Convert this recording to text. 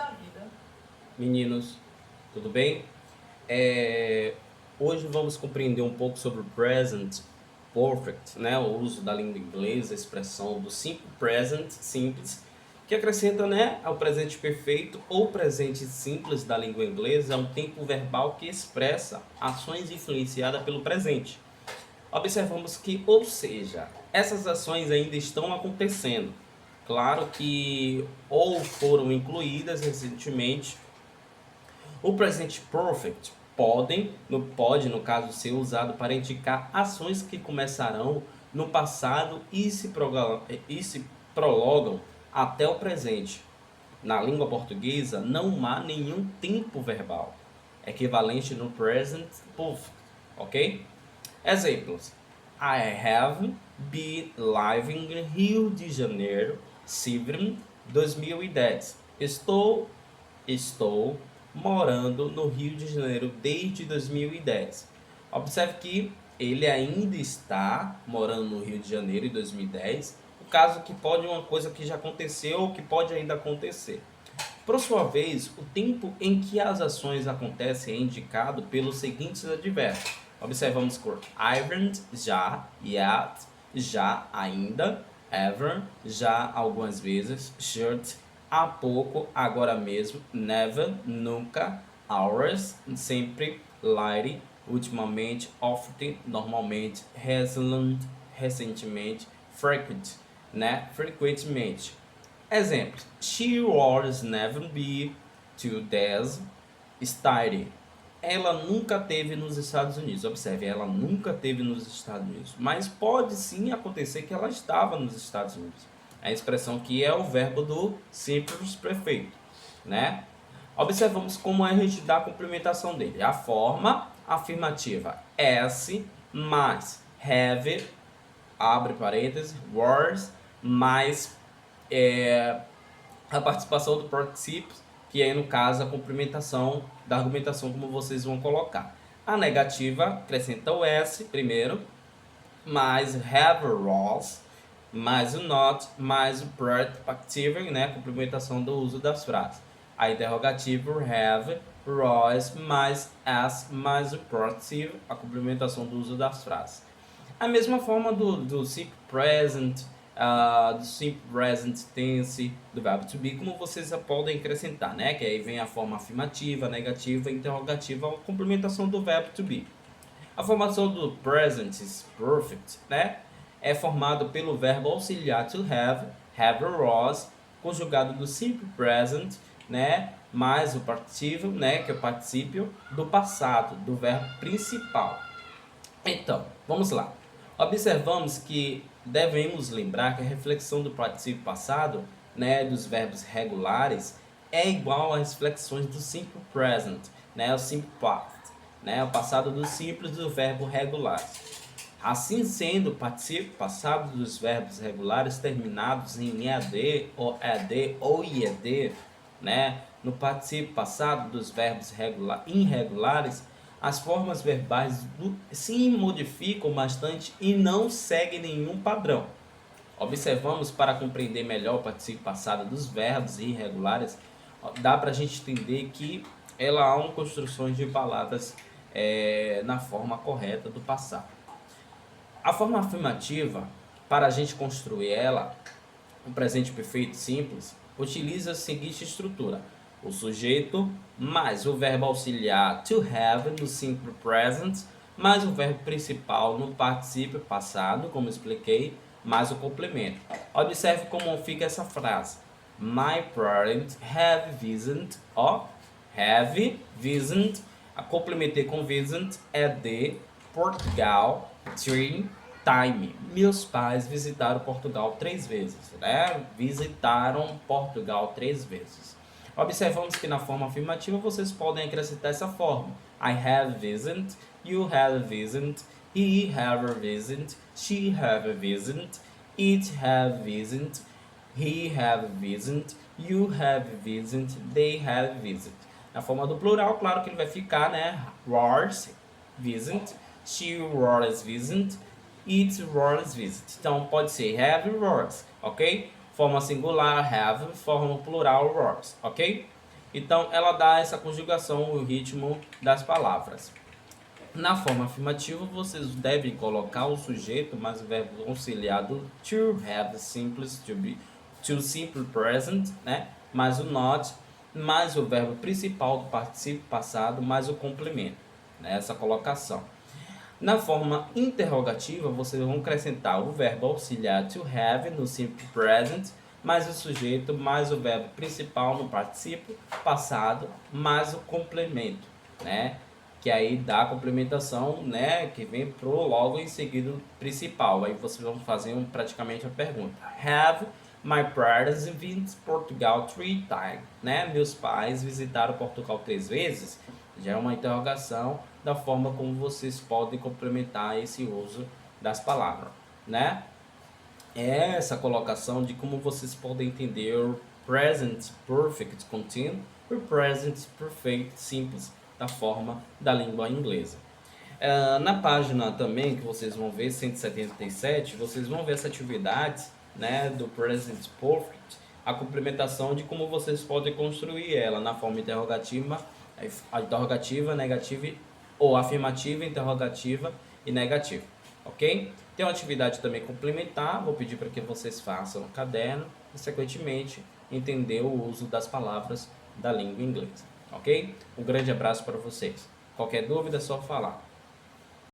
da vida. Meninos, tudo bem? Hoje vamos compreender um pouco sobre o present perfect, né? O uso da língua inglesa, a expressão do simple present, simples, que acrescenta, né, ao presente perfeito ou presente simples da língua inglesa, é um tempo verbal que expressa ações influenciadas pelo presente. Observamos que, ou seja, essas ações ainda estão acontecendo. Claro que ou foram incluídas recentemente. O present perfect pode, no caso, ser usado para indicar ações que começarão no passado e se prolongam até o presente. Na língua portuguesa, não há nenhum tempo verbal equivalente no present perfect, ok? Exemplos: I have been living in Rio de Janeiro since 2010. Estou morando no Rio de Janeiro desde 2010. Observe que ele ainda está morando no Rio de Janeiro em 2010. O caso que pode uma coisa que já aconteceu ou que pode ainda acontecer. Por sua vez, o tempo em que as ações acontecem é indicado pelos seguintes advérbios. Observamos por haven't, já, yet, já, ainda, ever, já, algumas vezes, should, há pouco, agora mesmo, never, nunca, hours, sempre, lately, ultimamente, often, normalmente, recently, recentemente, frequent, né, frequentemente. Exemplos: She was never been to this study. Ela nunca teve nos Estados Unidos. Observe, ela nunca teve nos Estados Unidos. Mas pode sim acontecer que ela estava nos Estados Unidos. A expressão que é o verbo do simples perfeito, né? Observamos como é regida a complementação dele. A forma afirmativa S mais have, abre parênteses, was mais a participação do participio, que é no caso a complementação da argumentação, como vocês vão colocar. A negativa acrescenta o S primeiro, mais have was, mais o not, mais o participial, né, complementação do uso das frases. A interrogativa have, was, mais as, mais o participial, a complementação do uso das frases. A mesma forma do simple present, do simple present tense, do verbo to be, como vocês já podem acrescentar, né? Que aí vem a forma afirmativa, negativa, interrogativa, a complementação do verbo to be. A formação do present perfect, né? É formado pelo verbo auxiliar to have or was, conjugado do simple present, né? Mais o particípio, né? Que é o particípio do passado, do verbo principal. Então, vamos lá. Observamos que devemos lembrar que a reflexão do particípio passado, né, dos verbos regulares, é igual às flexões do simple present, né, o simple past, né, o passado do simples do verbo regular. Assim sendo, o particípio passado dos verbos regulares terminados em EAD ou ED ou IED, né, no particípio passado dos verbos irregulares, as formas verbais se modificam bastante e não seguem nenhum padrão. Observamos, para compreender melhor o particípio passado dos verbos irregulares, dá para a gente entender que ela há uma construção de palavras na forma correta do passado. A forma afirmativa, para a gente construir ela, o presente perfeito simples, utiliza a seguinte estrutura: o sujeito mais o verbo auxiliar to have no simple present, mais o verbo principal no particípio passado, como expliquei, mais o complemento. Observe como fica essa frase: My parents have visited, have visited, a complementei com visit é de Portugal, three time. Meus pais visitaram Portugal 3 vezes, né? Visitaram Portugal 3 vezes. Observamos que na forma afirmativa vocês podem acrescentar essa forma: I have visited, you have visited, he have visited, she have visited, it have visited, he have visited, you have visited, they have visited. Na forma do plural, claro que ele vai ficar, né? Was visited, she was visited, it was visited. Então pode ser have was, ok? Forma singular have, forma plural was, ok? Então, ela dá essa conjugação, o ritmo das palavras. Na forma afirmativa, vocês devem colocar o sujeito mais o verbo auxiliar do to have simples, to be, to simple present, né? Mais o not, mais o verbo principal do particípio passado, mais o complemento, né? Essa colocação. Na forma interrogativa, vocês vão acrescentar o verbo auxiliar to have no simple present, mais o sujeito, mais o verbo principal no particípio passado, mais o complemento, né? Que aí dá a complementação, né? Que vem pro logo em seguida do principal. Aí vocês vão fazer praticamente a pergunta. Have my parents visited Portugal 3 times, né? Meus pais visitaram Portugal 3 vezes. Já é uma interrogação da forma como vocês podem complementar esse uso das palavras, né? É essa colocação de como vocês podem entender o present perfect contínuo e o present perfect simples da forma da língua inglesa. Na página também que vocês vão ver, 177, vocês vão ver essa atividade, né, do present perfect, a complementação de como vocês podem construir ela na forma interrogativa, negativa ou afirmativa, interrogativa e negativa, ok? Tem uma atividade também complementar, vou pedir para que vocês façam no caderno e, sequentemente, entender o uso das palavras da língua inglesa, ok? Um grande abraço para vocês. Qualquer dúvida é só falar.